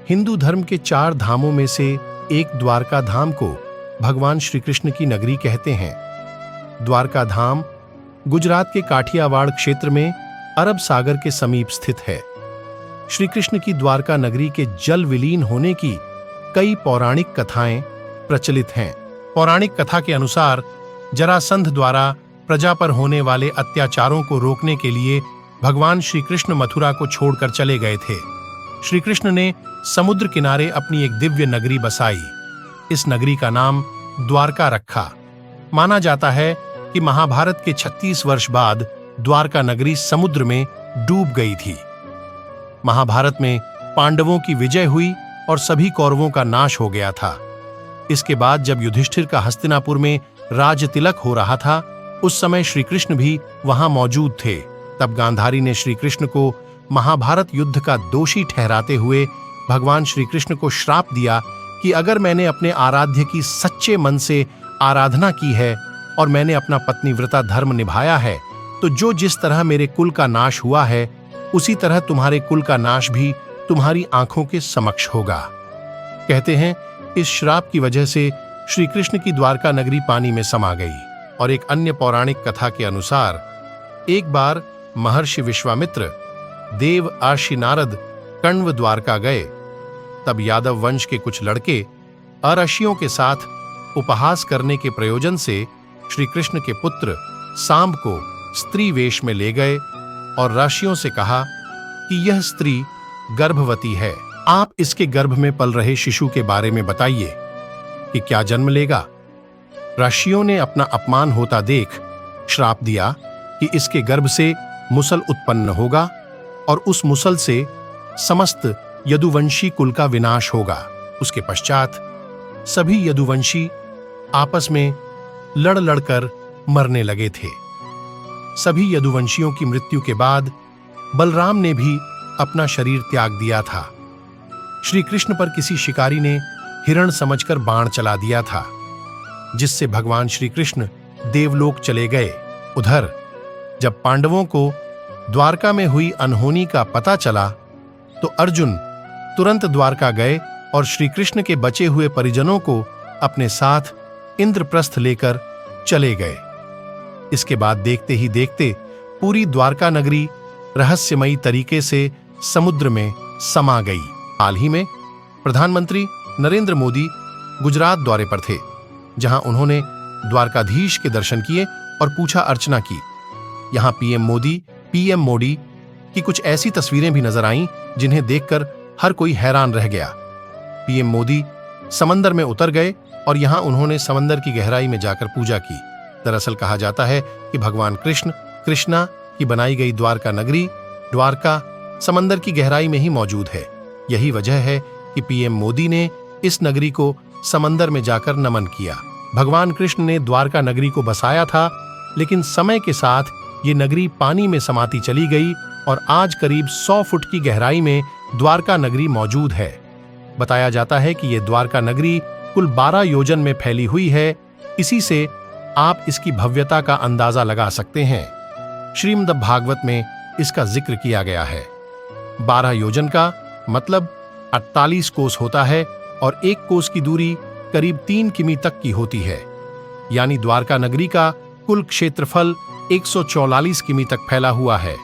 हिंदू धर्म के 4 धामों में से एक द्वारका धाम को भगवान श्री कृष्ण की नगरी कहते हैं। द्वारका धाम गुजरात के काठियावाड़ क्षेत्र में अरब सागर के समीप स्थित है। श्री कृष्ण की द्वारका नगरी के जल विलीन होने की कई पौराणिक कथाएं प्रचलित हैं। पौराणिक कथा के अनुसार जरासंध द्वारा प्रजा पर होने वाले अत्याचारों को रोकने के लिए भगवान श्री कृष्ण मथुरा को छोड़कर चले गए थे। श्री कृष्ण ने समुद्र किनारे अपनी एक दिव्य नगरी बसाई। इस नगरी का नाम द्वारका रखा। माना जाता है कि महाभारत के 36 वर्ष बाद द्वारका नगरी समुद्र में डूब गई थी। महाभारत में पांडवों की विजय हुई और सभी कौरवों का नाश हो गया था। इसके बाद जब युधिष्ठिर का हस्तिनापुर में राज तिलक हो रहा था, उस समय श्री कृष्ण भी वहां मौजूद थे। तब गांधारी ने श्री कृष्ण को महाभारत युद्ध का दोषी ठहराते हुए भगवान श्री कृष्ण को श्राप दिया कि अगर मैंने अपने आराध्य की सच्चे मन से आराधना की है और मैंने अपना पत्नीव्रता धर्म निभाया है, तो जो जिस तरह मेरे कुल का नाश हुआ है, उसी तरह तुम्हारे कुल का नाश भी तुम्हारी आंखों के समक्ष होगा। कहते हैं इस श्राप की वजह से श्री कृष्ण की द्वारका नगरी पानी में समा गई। और एक अन्य पौराणिक कथा के अनुसार एक बार महर्षि विश्वामित्र, देव आर्षि नारद कण्व द्वारका गए। तब यादव वंश के कुछ लड़के अरशियों के साथ उपहास करने के प्रयोजन से श्री कृष्ण के पुत्र सांब को स्त्री वेश में ले गए और ऋषियों से कहा कि यह स्त्री गर्भवती है, आप इसके गर्भ में पल रहे शिशु के बारे में बताइए कि क्या जन्म लेगा। ऋषियों ने अपना अपमान होता देख श्राप दिया कि इसके गर्भ से मुसल उत्पन्न होगा और उस मुसल से समस्त यदुवंशी कुल का विनाश होगा। उसके पश्चात सभी यदुवंशी आपस में लड़ लड़कर मरने लगे थे। सभी यदुवंशियों की मृत्यु के बाद बलराम ने भी अपना शरीर त्याग दिया था। श्री कृष्ण पर किसी शिकारी ने हिरण समझकर बाण चला दिया था, जिससे भगवान श्री कृष्ण देवलोक चले गए। उधर जब पांडवों को द्वारका में हुई अनहोनी का पता चला, तो अर्जुन तुरंत द्वारका गए और श्री कृष्ण के बचे हुए परिजनों को अपने साथ इंद्रप्रस्थ लेकर चले गए। इसके बाद देखते ही देखते पूरी द्वारका नगरी रहस्यमयी तरीके से समुद्र में समा गई। हाल ही में प्रधानमंत्री नरेंद्र मोदी गुजरात दौरे पर थे, जहां उन्होंने द्वारकाधीश के दर्शन किए और पूजा अर्चना की। यहां पीएम मोदी की कुछ ऐसी तस्वीरें भी नजर आईं जिन्हें देखकर हर कोई हैरान रह गया। पीएम मोदी समंदर में उतर गए और यहां उन्होंने समंदर की गहराई में जाकर पूजा की। दरअसल कहा जाता है कि भगवान कृष्णा की बनाई गई द्वारका नगरी द्वारका समंदर की गहराई में ही मौजूद है। यही वजह है कि पीएम मोदी ने इस नगरी को समंदर में जाकर नमन किया। भगवान कृष्ण ने द्वारका नगरी को बसाया था, लेकिन समय के साथ ये नगरी पानी में समाती चली गई और आज करीब 100 फुट की गहराई में द्वारका नगरी मौजूद है। बताया जाता है कि यह द्वारका नगरी कुल 12 योजन में फैली हुई है। इसी से आप इसकी भव्यता का अंदाजा लगा सकते हैं। श्रीमद् भागवत में इसका जिक्र किया गया है। 12 योजन का मतलब 48 कोस होता है और एक कोस की दूरी करीब 3 किमी तक की होती है। यानी द्वारका नगरी का कुल क्षेत्रफल 144 किमी तक फैला हुआ है।